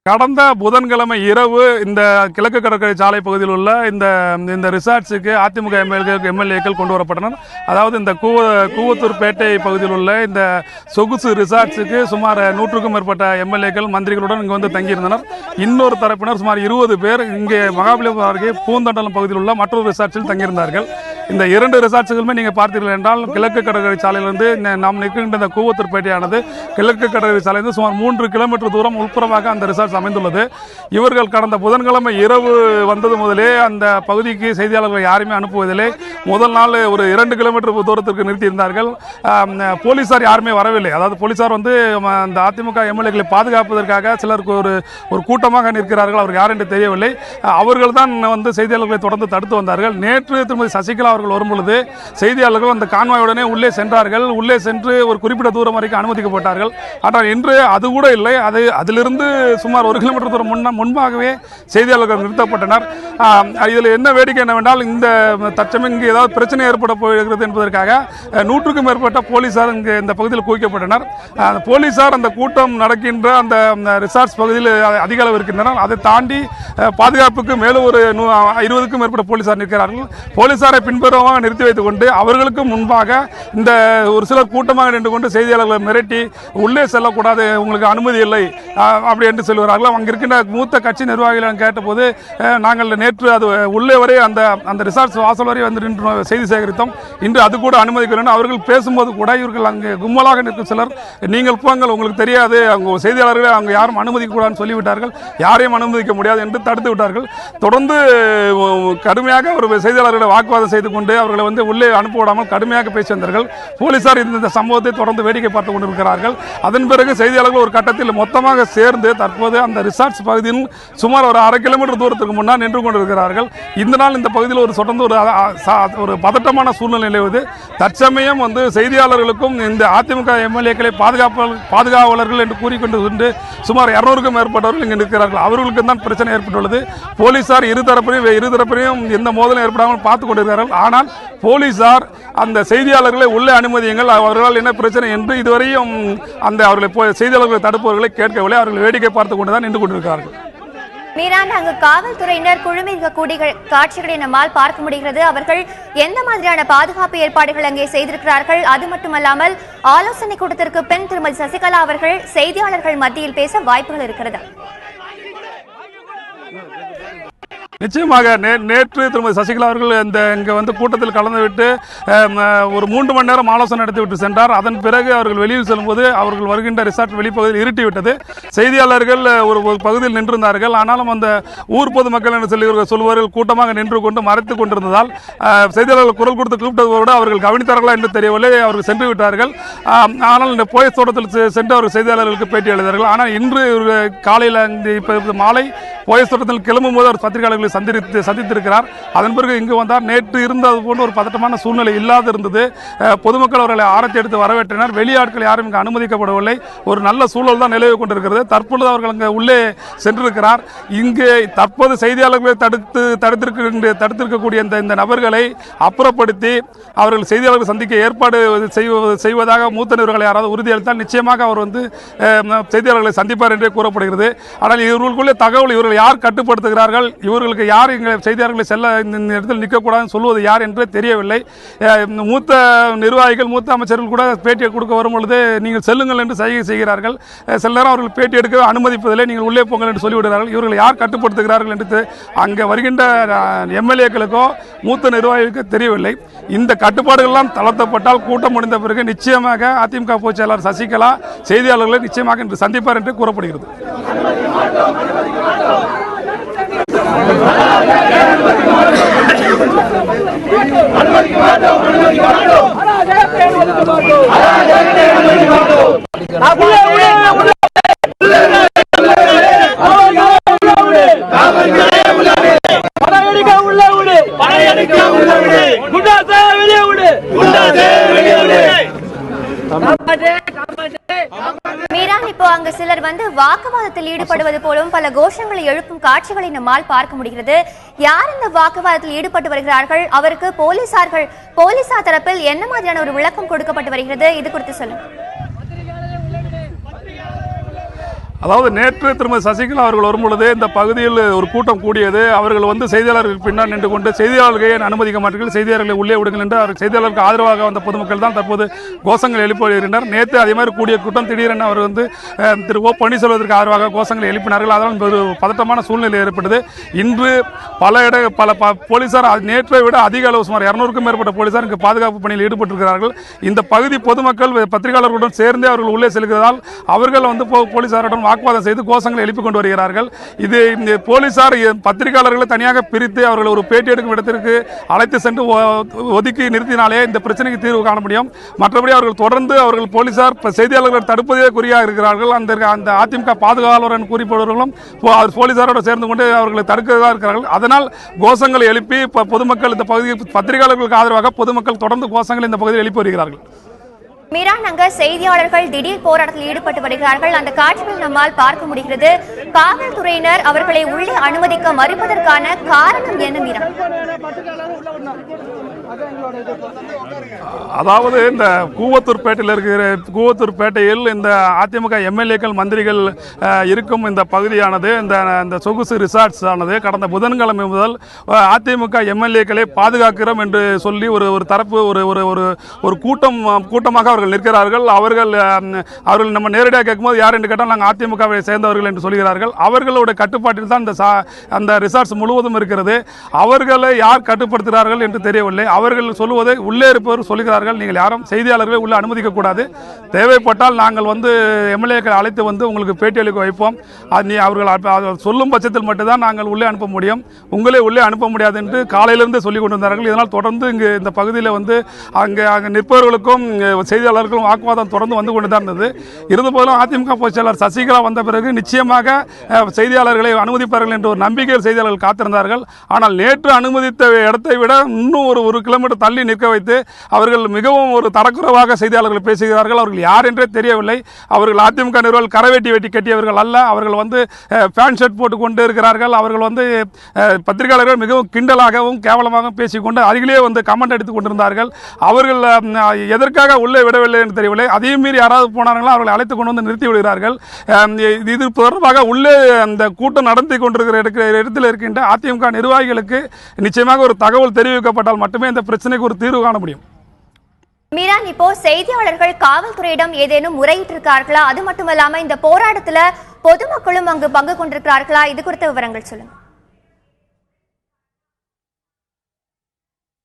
கடந்த புதன்கிழமை இரவு இந்த கிழக்கு கடற்கரை சாலை பகுதியில் உள்ள இந்த ரிசார்ட்ஸுக்கு அதிமுக எம்எல்ஏக்கள் கொண்டு வரப்பட்டனர். அதாவது இந்த கூவத்தூர் பேட்டை பகுதியில் உள்ள இந்த சொகுசு ரிசார்ட்ஸுக்கு சுமார் 100க்கும் மேற்பட்ட எம்எல்ஏக்கள் மந்திரிகளுடன் இங்கு வந்து தங்கியிருந்தனர். இன்னொரு தரப்பினர் சுமார் 20 பேர் இங்கே மகாபலிபுரம் அருகே பூந்தண்டலம் பகுதியில் உள்ள மற்றொரு ரிசார்ட்ஸில் தங்கியிருந்தார்கள். இந்த 2 ரிசார்ட்ஸுகளுமே நீங்கள் பார்த்தீர்கள் என்றால் கிழக்கு கடற்கரை சாலையிலிருந்து நாம் நிற்கின்ற இந்த கூவத்தூர் பேட்டையானது கிழக்கு கடற்கரை சாலையிலிருந்து சுமார் 3 கிலோமீட்டர் தூரம் உட்புறமாக அந்த ரிசார்ட் அமைந்துள்ளது. இவர்கள் கடந்த புதன்கிழமை இரவு வந்தது முதலே அந்த பகுதிக்கு செய்தியாளர்கள் யாருமே அனுப்புவதில்லை. முதல் நாள் ஒரு 2 கிலோமீட்டர் தூரத்திற்கு நிறுத்தியிருந்தார்கள். போலீசார் யாருமே வரவில்லை. அதாவது போலீசார் வந்து அந்த அதிமுக எம்எல்ஏக்களை பாதுகாப்பதற்காக சிலருக்கு ஒரு கூட்டமாக நிற்கிறார்கள். அவர்கள் யார் என்று தெரியவில்லை. அவர்கள் தான் வந்து செய்தியாளர்களை தொடர்ந்து தடுத்து வந்தார்கள். நேற்று திருமதி சசிகலா அவர்கள் வரும்பொழுது செய்தியாளர்கள் அந்த கான்வாயுடனே உள்ளே சென்றார்கள். உள்ளே சென்று ஒரு குறிப்பிட்ட தூரம் வரைக்கும் அனுமதிக்கப்பட்டார்கள். ஆனால் இன்று அது கூட இல்லை. அதிலிருந்து சுமார் 1 கிலோமீட்டர் தூரம் முன்பாகவே செய்தியாளர்கள் நிறுத்தப்பட்டனர். இதில் என்ன வேடிக்கை என்னவென்றால் இந்த தற்சமயம் இங்கு ஏதாவது பிரச்சனை ஏற்பட போகிறது என்பதற்காக 100க்கும் மேற்பட்ட போலீசார் இங்கு இந்த பகுதியில் குவிக்கப்பட்டனர். போலீசார் அந்த கூட்டம் நடக்கின்ற அந்த ரிசார்ட்ஸ் பகுதியில் அதிக அளவு இருக்கின்றனர். அதை தாண்டி பாதுகாப்புக்கு மேலும் ஒரு 20க்கும் மேற்பட்ட போலீசார் நிற்கிறார்கள். போலீசாரை பின்புறமாக நிறுத்தி வைத்துக் கொண்டு அவர்களுக்கு முன்பாக இந்த ஒரு சிலர் கூட்டமாக நின்று கொண்டு செய்தியாளர்களை மிரட்டி உள்ளே செல்லக்கூடாது, உங்களுக்கு அனுமதி இல்லை அப்படி என்று சொல்லுவார்கள். அங்கே இருக்கின்ற மூத்த கட்சி நிர்வாகிகள் கேட்டபோது நாங்கள் நேற்று அது உள்ளே வரை அந்த ரிசார்ட்ஸ் வாசல் வரை வந்து நின்று செய்தி சேகரித்தோம், இன்று அது கூட அனுமதிக்கவில்லை. அவர்கள் பேசும்போது கூட இவர்கள் அங்கே கும்பலாக நிற்கும் சிலர் நீங்கள் போங்கள், உங்களுக்கு தெரியாது, அவங்க செய்தியாளர்களை அவங்க யாரும் அனுமதிக்கக்கூடாதுன்னு சொல்லிவிட்டார்கள், யாரையும் அனுமதிக்க முடியாது என்று தடுத்து விட்டார்கள். தொடர்ந்து கடுமையாக ஒரு செய்தியாளர்களை வாக்குவாதம் செய்து கொண்டு அவர்களை வந்து உள்ளே அனுப்ப விடாமல் கடுமையாக பேசி வந்தார்கள். போலீசார் இந்த சம்பவத்தை தொடர்ந்து வேடிக்கை பார்த்துக் கொண்டிருக்கிறார்கள். அதன் பிறகு செய்தியாளர்கள் ஒரு கட்டத்தில் மொத்தமாக சேர்ந்து தற்போது அந்த ரிசார்ட்ஸ் பகுதியில் சுமார் ஒரு 1/2 கிலோமீட்டர் தூரத்துக்கு முன்னால் நின்று கொண்டிருக்கிறார்கள். இந்த நாள் இந்த பகுதியில் ஒரு தொடர்ந்து ஒரு பதட்டமான சூழ்நிலை நிலவுவது. தற்சமயம் வந்து செய்தியாளர்களுக்கும் இந்த அதிமுக எம்எல்ஏக்களை பாதுகாவலர்கள் என்று கூறிக்கொண்டு சுமார் 200க்கும் மேற்பட்டவர்கள் இங்கு நிற்கிறார்கள். அவர்களுக்கு தான் பிரச்சனை ஏற்பட்டுள்ளது. போலீசார் இருதரப்பிலையும் எந்த மோதலும் ஏற்படாமல் பார்த்துக் கொண்டிருக்கிறார்கள். ஆனால் போலீசார் அந்த செய்தியாளர்களை உள்ளே அனுமதியுங்கள், அவர்களால் என்ன பிரச்சனை என்று இதுவரையும் அந்த அவர்களை செய்தியாளர்களை தடுப்பவர்களை கேட்கவில்லை. அவர்கள் வேடிக்கை பார்த்துக் கொண்டுதான் நின்று கொண்டிருக்கிறார்கள். மீரான், அங்கு காவல்துறையினர் குழுமி இருக்கக்கூடிய காட்சிகளை நம்மால் பார்க்க முடிகிறது. அவர்கள் எந்த மாதிரியான பாதுகாப்பு ஏற்பாடுகள் அங்கே செய்திருக்கிறார்கள்? அது மட்டுமல்லாமல் ஆலோசனை கூட்டத்திற்கு பின் திருமதி சசிகலா அவர்கள் செய்தியாளர்கள் மத்தியில் பேச வாய்ப்புகள் இருக்கிறது. நிச்சயமாக நேற்று திருமதி சசிகலா அவர்கள் இங்கே வந்து கூட்டத்தில் கலந்துவிட்டு ஒரு 3 மணி நேரம் ஆலோசனை நடத்திவிட்டு சென்றார். அதன் பிறகு அவர்கள் வெளியில் செல்லும்போது அவர்கள் வருகின்ற ரிசார்ட் வெளிப்பகுதியில் இருட்டிவிட்டது. செய்தியாளர்கள் ஒரு பகுதியில் நின்றிருந்தார்கள். ஆனாலும் அந்த ஊர் பொதுமக்கள் என்று சொல்லுவார்கள் கூட்டமாக நின்று கொண்டு மறைத்துக் கொண்டிருந்ததால் செய்தியாளர்கள் குரல் கொடுத்து கூப்பிட்டதோடு அவர்கள் கவனித்தார்களா என்று தெரியவில்லை. அவர்கள் சென்று விட்டார்கள். ஆனால் இந்த போயஸ் தோட்டத்தில் சென்று அவர்கள் செய்தியாளர்களுக்கு பேட்டி எழுதார்கள். ஆனால் இன்று காலையில் இப்போ மாலை போயஸ் தோட்டத்தில் கிளம்பும் போது அவர் பத்திரிகையாளர்களை சந்தித்திருக்கிறார். அதன் பிறகு இங்கு வந்தார். நேற்று இருந்தது போன்ற ஒரு பதட்டமான சூழ்நிலை இல்லாது இருந்தது. பொதுமக்கள் அவர்களை ஆரத்தி எடுத்து வரவேற்றனர். வெளியாட்கள் யாரும் இங்கு அனுமதிக்கப்படவில்லை. ஒரு நல்ல சூழல் தான் நிலவி கொண்டிருக்கிறது. தற்பொழுது அவர்கள் அங்கே உள்ளே சென்றிருக்கிறார். இங்கு தற்போது செய்தியாளர்களை தடுத்திருக்கக்கூடிய இந்த நபர்களை அப்புறப்படுத்தி அவர்கள் செய்தியாளர்கள் சந்திக்க ஏற்பாடு செய்வதாக மூத்த நிர்வாகிகள் யாராவது உறுதியளித்தால் நிச்சயமாக அவர் வந்து செய்தியாளர்களை சந்திப்பார் என்றே கூறப்படுகிறது. ஆனால் இவர்களுக்குள்ளே தகவல் இவர்கள் யார் கட்டுப்படுத்துகிறார்கள், இவர்களுக்கு யார் எங்கள் செய்தியாளர்களை செல்ல இந்த இடத்தில் நிற்கக்கூடாதுன்னு சொல்வது யார் என்று தெரியவில்லை. மூத்த நிர்வாகிகள் மூத்த அமைச்சர்கள் கூட பேட்டி கொடுக்க வரும்பொழுது நீங்கள் செல்லுங்கள் என்று சைகை செய்கிறார்கள். சில நேரம் அவர்கள் பேட்டி எடுக்க அனுமதிப்பதில்லை, நீங்கள் உள்ளே போங்கள் என்று சொல்லிவிடுகிறார்கள். இவர்கள் யார் கட்டுப்படுத்துகிறார்கள் என்று அங்கே வருகின்ற எம்எல்ஏக்களுக்கோ மூத்த நிர்வாகிகளுக்கோ தெரியவில்லை. இந்த கட்டுப்பாடுகள்லாம் தளர்த்தப்பட்டால் கூட்டம் முடிந்த பிறகு நிச்சயமாக அதிமுக பொதுச் செயலாளர் சசிகலா செய்தியாளர்களை நிச்சயமாக இன்று சந்திப்பார் என்று கூறப்படுகிறது. மீரான், இப்போ அங்கு சிலர் வந்து வாக்குவாதத்தில் ஈடுபடுவது போலும் பல கோஷங்களை எழுப்பும் காட்சிகளை நம்மால் பார்க்க முடிகிறது. யார் இந்த வாக்குவாதத்தில் ஈடுபட்டு வருகிறார்கள்? அவருக்கு போலீசார் தரப்பில் என்ன மாதிரியான ஒரு விளக்கம் கொடுக்கப்பட்டு வருகிறது? இது குறித்து சொல்லுங்க. அதாவது நேற்று திருமதி சசிகலா அவர்கள் வரும்பொழுது இந்த பகுதியில் ஒரு கூட்டம் கூடியது. அவர்கள் வந்து செய்தியாளர்களுக்கு பின்னால் நின்று கொண்டு செய்தியாளர்களை அனுமதிக்க மாட்டீர்கள், செய்தியாளர்களை உள்ளே விடுங்கள் என்று அவர் செய்தியாளருக்கு ஆதரவாக வந்த பொதுமக்கள் தான் தற்போது கோஷங்கள் எழுப்பி வருகின்றனர். நேற்று அதே மாதிரி கூடிய கூட்டம் திடீரென அவர் வந்து திரு ஓ பன்னீர்செல்வத்திற்கு ஆதரவாக கோஷங்களை எழுப்பினார்கள். அதனால் ஒரு பதட்டமான சூழ்நிலை ஏற்பட்டது. இன்று பல போலீசார் நேற்றை விட அதிக அளவு சுமார் 200க்கும் மேற்பட்ட போலீசார் இங்கு பாதுகாப்பு பணியில் ஈடுபட்டிருக்கிறார்கள். இந்த பகுதி பொதுமக்கள் பத்திரிகையாளர்களுடன் சேர்ந்தே அவர்கள் உள்ளே செல்கிறதால் அவர்கள் வந்து போலீசாருடன் வாக்குவாதம் செய்து கோஷங்களை எழுப்பிக் கொண்டு வருகிறார்கள். இது போலீசார் பத்திரிகையாளர்களை தனியாக பிரித்து அவர்கள் ஒரு பேட்டி எடுக்கும் இடத்திற்கு அழைத்து சென்று ஒதுக்கி நிறுத்தினாலே இந்த பிரச்சனைக்கு தீர்வு காண முடியும். மற்றபடி அவர்கள் தொடர்ந்து போலீசார் செய்தியாளர்களை தடுப்பதே குறியாக இருக்கிறார்கள். அந்த அதிமுக பாதுகாவலர் கூறிப்படுவர்களும் போலீசாரோடு சேர்ந்து கொண்டு அவர்களை தடுக்கிறதா இருக்கிறார்கள். அதனால் கோஷங்களை எழுப்பி பொதுமக்கள் இந்த பகுதியில் பத்திரிகையாளர்களுக்கு ஆதரவாக பொதுமக்கள் தொடர்ந்து கோஷங்களை இந்த பகுதியில் எழுப்பி வருகிறார்கள். மீரான், அங்க செய்தியாளர்கள் திடீர் போராட்டத்தில் ஈடுபட்டு வருகிறார்கள். அந்த காட்சிகள் நம்மால் பார்க்க முடிகிறது. காவல்துறையினர் அவர்களை உள்ளே அனுமதிக்க மறுப்பதற்கான காரணம் என்ன மீரான்? அதாவது இந்த கூவத்தூர் பேட்டையில் இந்த அதிமுக எம்எல்ஏக்கள் மந்திரிகள் இருக்கும் இந்த பகுதியானது இந்த சொகுசு ரிசார்ட்ஸ் ஆனது கடந்த புதன்கிழமை முதல் அதிமுக எம்எல்ஏக்களை பாதுகாக்கிறோம் என்று சொல்லி ஒரு தரப்பு ஒரு கூட்டமாக அவர்கள் நிற்கிறார்கள். அவர்கள் நம்ம நேரடியாக கேட்கும்போது யார் என்று கேட்டால் நாங்கள் அதிமுகவை சேர்ந்தவர்கள் என்று சொல்கிறார்கள். அவர்களுடைய கட்டுப்பாட்டில் தான் அந்த ரிசார்ட்ஸ் முழுவதும் இருக்கிறது. அவர்களை யார் கட்டுப்படுத்துகிறார்கள் என்று தெரியவில்லை. அவர்கள் சொல்லுவதை உள்ளே இருப்பவர் சொல்கிறார்கள், நீங்கள் யாரும் செய்தியாளர்களை உள்ளே அனுமதிக்கக்கூடாது, தேவைப்பட்டால் நாங்கள் வந்து எம்எல்ஏக்களை அழைத்து வந்து உங்களுக்கு பேட்டி அளிக்க வைப்போம், அவர்கள் சொல்லும் பட்சத்தில் மட்டும்தான் நாங்கள் உள்ளே அனுப்ப முடியும், உங்களே உள்ளே அனுப்ப முடியாது என்று காலையிலிருந்து சொல்லிக் கொண்டிருந்தார்கள். இதனால் தொடர்ந்து இங்கு இந்த பகுதியில் வந்து அங்கே நிற்பவர்களுக்கும் செய்தியாளர்களும் வாக்குவாதம் தொடர்ந்து வந்து கொண்டு தான் இருந்தது. இருந்தபோதிலும் அதிமுக பொதுச் செயலாளர் சசிகலா வந்த பிறகு நிச்சயமாக செய்தியாளர்களை அனுமதிப்பார்கள் என்ற ஒரு நம்பிக்கையில் செய்தியாளர்கள் காத்திருந்தார்கள். ஆனால் நேற்று அனுமதித்த இடத்தை விட இன்னும் ஒரு கிலோமீட்டர் தள்ளி நிற்க வைத்து அவர்கள் மிகவும் ஒரு தரக்குறைவாக செய்தியாளர்கள் பேசுகிறார்கள். அவர்கள் யார் என்றே தெரியவில்லை. அவர்கள் அதிமுக நிர்வாகிகள் கரவேட்டி கட்டியவர்கள் அல்ல. அவர்கள் வந்து பேண்ட் ஷர்ட் போட்டு கொண்டு இருக்கிறார்கள். அவர்கள் வந்து பத்திரிகையாளர்கள் மிகவும் கிண்டலாகவும் கேவலமாகவும் பேசிக்கொண்டு அருகிலே வந்து கமெண்ட் எடுத்துக் கொண்டிருந்தார்கள். அவர்கள் எதற்காக உள்ளே விடவில்லை என்று தெரியவில்லை. அதையும் மீறி யாராவது போனார்களோ அவர்களை அழைத்துக் கொண்டு வந்து நிறுத்தி விடுகிறார்கள். இது தொடர்பாக உள்ளே அந்த கூட்டம் நடத்தி கொண்டிருக்கிற இடத்தில் இருக்கின்ற அதிமுக நிர்வாகிகளுக்கு நிச்சயமாக ஒரு தகவல் தெரிவிக்கப்பட்டால் மட்டுமே இந்த பிரச்சனைக்கு ஒரு தீர்வு காண முடியும். மீரான், இப்போ செய்தியாளர்கள் காவல்துறையிடம் ஏதேனும் முறையிட்டிருக்கார்களா? அது மட்டுமல்லாம இந்த போராட்டத்துல பொதுமக்களும் அங்கு பங்கு கொண்டிருக்கிறார்களா? இது குறித்த விவரங்கள் சொல்லுங்க.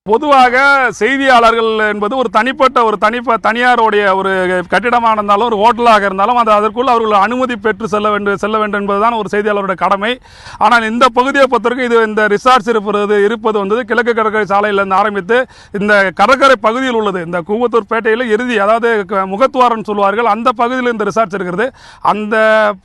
பொதுவாக செய்தியாளர்கள் என்பது ஒரு தனியாருடைய ஒரு கட்டிடமாக இருந்தாலும் ஒரு ஹோட்டலாக இருந்தாலும் அதற்குள் அவர்கள் அனுமதி பெற்று செல்ல வேண்டும் என்பதுதான் ஒரு செய்தியாளருடைய கடமை. ஆனால் இந்த பகுதியை பொறுத்தவரைக்கும் இது இந்த ரிசார்ட்ஸ் இருப்பது வந்து கிழக்கு கடற்கரை சாலையிலிருந்து ஆரம்பித்து இந்த கடற்கரை பகுதியில் உள்ளது. இந்த கூவத்தூர் பேட்டையில் இறுதி, அதாவது முகத்துவாரம் சொல்வார்கள், அந்த பகுதியில் இந்த ரிசார்ட்ஸ் இருக்கிறது. அந்த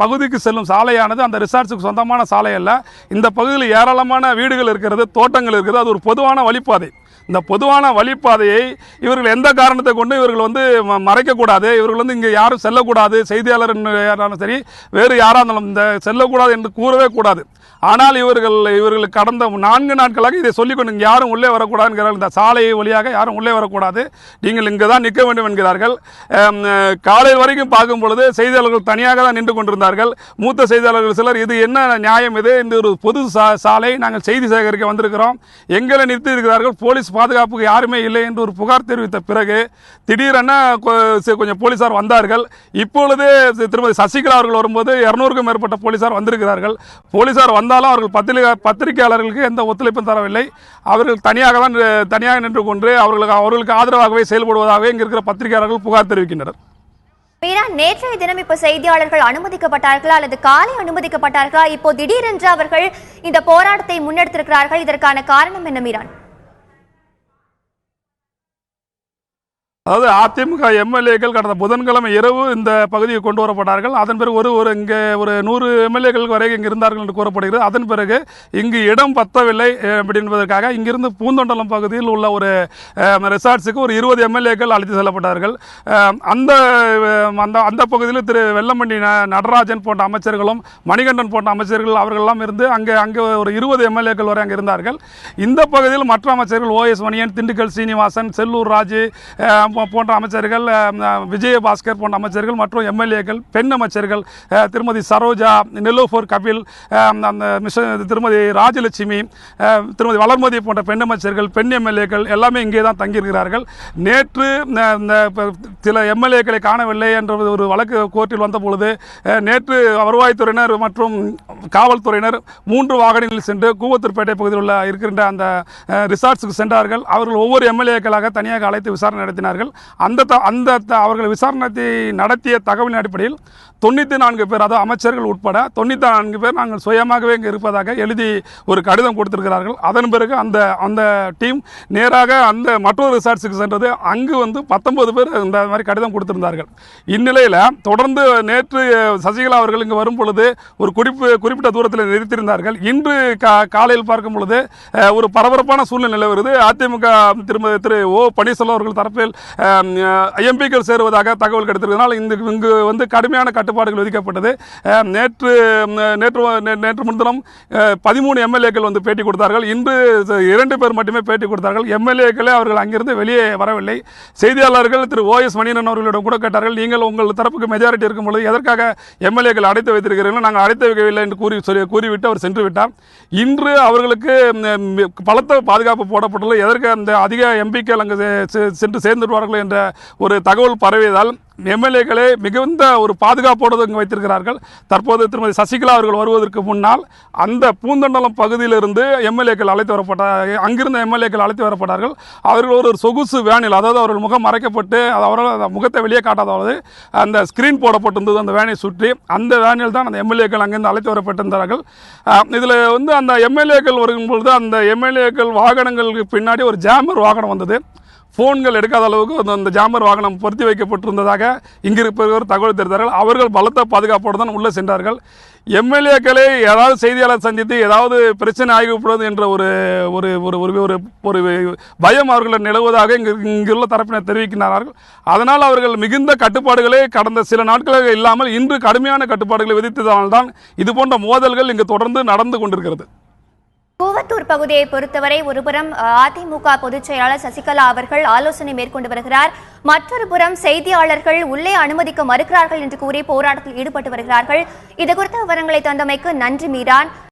பகுதிக்கு செல்லும் சாலையானது அந்த ரிசார்ட்ஸுக்கு சொந்தமான சாலை அல்ல. இந்த பகுதியில் ஏராளமான வீடுகள் இருக்கிறது, தோட்டங்கள் இருக்கிறது. அது ஒரு பொதுவான வழிப்பாதை. இந்த பொதுவான வழிப்பாதையை இவர்கள் எந்த காரணத்தை கொண்டு இவர்கள் வந்து மறைக்கக்கூடாது, இவர்கள் வந்து இங்கே யாரும் செல்லக்கூடாது, செய்தியாளர் யாராலும் சரி வேறு யாராக இருந்தாலும் இந்த செல்லக்கூடாது என்று கூறவே கூடாது. ஆனால் இவர்கள் கடந்த 4 நாட்களாக இதை சொல்லிக்கொண்டு இங்கே யாரும் உள்ளே வரக்கூடாது என்கிறார்கள். இந்த சாலை வழியாக யாரும் உள்ளே வரக்கூடாது, நீங்கள் இங்கே தான் நிற்க வேண்டும் என்கிறார்கள். காலையில் வரைக்கும் பார்க்கும் பொழுது செய்தியாளர்கள் தனியாக தான் நின்று கொண்டிருந்தார்கள். மூத்த செய்தியாளர்கள் சிலர் இது என்ன நியாயம், இது இந்த ஒரு பொது சாலை, நாங்கள் செய்தி சேகரிக்க வந்திருக்கிறோம், எங்களை நிறுத்தி இருக்கிறார்கள், போலீஸ் பாதுகாப்புக்கு யாருமே இல்லை என்று ஒரு புகார் தெரிவித்த பிறகு திடீரென கொஞ்சம் போலீசார் வந்தார்கள். இப்பொழுது திருமதி சசிகலா அவர்கள் வரும்போது 200க்கும் மேற்பட்ட போலீசார் வந்திருக்கிறார்கள். போலீசார் வந்தாலும் அவர்கள் பத்திரிகையாளர்களுக்கு எந்த ஒத்துழைப்பும் தரவில்லை. அவர்கள் தனியாக நின்று கொண்டு அவர்களுக்கு ஆதரவாகவே செயல்படுவதாக இங்க இருக்கிற பத்திரிகையாளர்கள் புகார் தெரிவிக்கின்றனர். மீரா, நேற்றைய தினம் இப்ப செய்தியாளர்கள் அனுமதிக்கப்பட்டார்களா அல்லது காலை அனுமதிக்கப்பட்டார்களா? இப்போ திடீரென்று அவர்கள் இந்த போராட்டத்தை முன்னெடுத்திருக்கிறார்கள், இதற்கான காரணம் என்ன மீரான்? அதாவது அதிமுக எம்எல்ஏக்கள் கடந்த புதன்கிழமை இரவு இந்த பகுதியை கொண்டு வரப்பட்டார்கள். அதன் பிறகு இங்கே ஒரு 100 எம்எல்ஏக்கள் வரை இங்கே இருந்தார்கள் என்று கூறப்படுகிறது. அதன் பிறகு இங்கு இடம் பத்தவில்லை என்பதற்காக இங்கிருந்து பூந்தொண்டலம் பகுதியில் உள்ள ஒரு ரிசார்ட்ஸுக்கு ஒரு 20 எம்எல்ஏக்கள் அழைத்து செல்லப்பட்டார்கள். அந்த பகுதியில் திரு வெல்லமண்டி நடராஜன் போன்ற அமைச்சர்களும் மணிகண்டன் போன்ற அமைச்சர்கள் அவர்களெல்லாம் இருந்து அங்கே ஒரு 20 எம்எல்ஏக்கள் வரை அங்கே இருந்தார்கள். இந்த பகுதியில் மற்ற அமைச்சர்கள் OS மணியன், திண்டுக்கல் சீனிவாசன், செல்லூர் ராஜு போன்ற அமைச்சர்கள், விஜயபாஸ்கர் போன்ற அமைச்சர்கள் மற்றும் எம்எல்ஏக்கள், பெண் அமைச்சர்கள், திருமதி சரோஜா, நிலோஃபர் கபில், திருமதி ராஜலட்சுமி, திருமதி வளர்மதி போன்ற பெண் அமைச்சர்கள், பெண் எம்எல்ஏக்கள் எல்லாமே இங்கே தான் தங்கியிருக்கிறார்கள். நேற்று சில எம்எல்ஏக்களை காணவில்லை என்ற ஒரு வழக்கு கோர்ட்டில் வந்த பொழுது நேற்று வருவாய்த்துறையினர் மற்றும் காவல்துறையினர் 3 வாகனங்களில் சென்று கூவத்தூர்பேட்டை பகுதியில் உள்ள இருக்கின்ற அந்த ரிசார்ட்ஸுக்கு சென்றார்கள். அவர்கள் ஒவ்வொரு எம்எல்ஏக்களாக தனியாக அழைத்து விசாரணை நடத்தினார்கள். அவர்கள் விசாரணை நடத்திய தகவலின் அடிப்படையில் 94 பேர், அதாவது அமைச்சர்கள் உட்பட 94 பேர் நாங்கள் சுயமாகவே இங்கே இருப்பதாக எழுதி ஒரு கடிதம் கொடுத்திருக்கிறார்கள். அதன் பிறகு அந்த டீம் நேராக அந்த மற்றொரு ரிசார்ட்ஸுக்கு சென்றது. அங்கு 19 பேர் இந்த மாதிரி கடிதம் கொடுத்திருந்தார்கள். இந்நிலையில் தொடர்ந்து நேற்று சசிகலா அவர்கள் இங்கு வரும் பொழுது ஒரு குறிப்பிட்ட தூரத்தில் நிறுத்தியிருந்தார்கள். இன்று காலையில் பார்க்கும் பொழுது ஒரு பரபரப்பான சூழ்நிலை நிலவுகிறது. அதிமுக திரு ஓ பன்னீர்செல்வம் அவர்கள் தரப்பில் எம்பிக்கள் சேருவதாக தகவல் கிடைத்திருக்கிறதுனால் இங்கு கடுமையான கட்டுப்பாடுகள் விதிக்கப்பட்டது. நேற்று முன்தினம் 13 எம்எல்ஏக்கள் பேட்டி கொடுத்தார்கள். இன்று 2 பேர் மட்டுமே பேட்டி கொடுத்தார்கள். எம்எல்ஏக்களே அவர்கள் அங்கிருந்து வெளியே வரவில்லை. செய்தியாளர்கள் திரு OS மணியன் அவர்களிடம் கூட கேட்டார்கள், நீங்கள் உங்கள் தரப்புக்கு மெஜாரிட்டி இருக்கும் பொழுது எதற்காக எம்எல்ஏக்கள் அடைத்து வைத்திருக்கிறீர்கள்? நாங்கள் அடைத்து வைக்கவில்லை என்று கூறிவிட்டு அவர் சென்று விட்டார். இன்று அவர்களுக்கு பலத்த பாதுகாப்பு போடப்பட்டுள்ளது. எதற்கு அந்த அதிக எம்பிக்கள் அங்கு சென்று சேர்ந்துடுவார்கள் என்ற ஒரு தகவல் பரவியதால் எம்எல்ஏக்களை மிகுந்த ஒரு பாதுகாப்போடு இங்கு வைத்திருக்கிறார்கள். தற்போது திருமதி சசிகலா அவர்கள் வருவதற்கு முன்னால் அந்த பூந்தண்டலம் பகுதியிலிருந்து எம்எல்ஏக்கள் அழைத்து வரப்பட்டார். அங்கிருந்த எம்எல்ஏக்கள் அழைத்து வரப்பட்டார்கள். அவர்கள் ஒரு சொகுசு வேனில், அதாவது அவர்கள் முகம் மறைக்கப்பட்டு அவர்கள் முகத்தை வெளியே காட்டாதவாறு அந்த ஸ்கிரீன் போடப்பட்டிருந்தது. அந்த வேனை சுற்றி அந்த வேனில் தான் அந்த எம்எல்ஏக்கள் அங்கிருந்து அழைத்து வரப்பட்டிருந்தார்கள். இதில் அந்த எம்எல்ஏக்கள் வரும்பொழுது அந்த எம்எல்ஏக்கள் வாகனங்களுக்கு பின்னாடி ஒரு ஜாமர் வாகனம் வந்தது. ஃபோன்கள் எடுக்காத அளவுக்கு அந்த ஜாமர் வாகனம் பொருத்தி வைக்கப்பட்டிருந்ததாக இங்கு இருப்பவர் தகவல் தெரிவித்தார்கள். அவர்கள் பலத்த பாதுகாப்போடு தான் உள்ளே சென்றார்கள். எம்எல்ஏக்களை ஏதாவது செய்தியாளர் சந்தித்து ஏதாவது பிரச்சனை ஆகிவிடுவது என்ற ஒரு ஒரு ஒரு ஒரு பயம் அவர்கள் நிலவுவதாக இங்குள்ள தரப்பினர் தெரிவிக்கிறார்கள். அதனால் அவர்கள் மிகுந்த கட்டுப்பாடுகளை கடந்த சில நாட்களாக இல்லாமல் இன்று கடுமையான கட்டுப்பாடுகளை விதித்ததால்தான் இது போன்ற மோதல்கள் இங்கு தொடர்ந்து நடந்து கொண்டிருக்கிறது. கூவத்தூர் பகுதியை பொறுத்தவரை ஒருபுறம் அதிமுக பொதுச் செயலாளர் சசிகலா அவர்கள் ஆலோசனை மேற்கொண்டு வருகிறார். மற்றொரு புறம் செய்தியாளர்கள் உள்ளே அனுமதிக்க மறுக்கிறார்கள் என்று கூறி போராட்டத்தில் ஈடுபட்டு வருகிறார்கள். இது குறித்த விவரங்களை தந்தமைக்கு நன்றி மீரான்.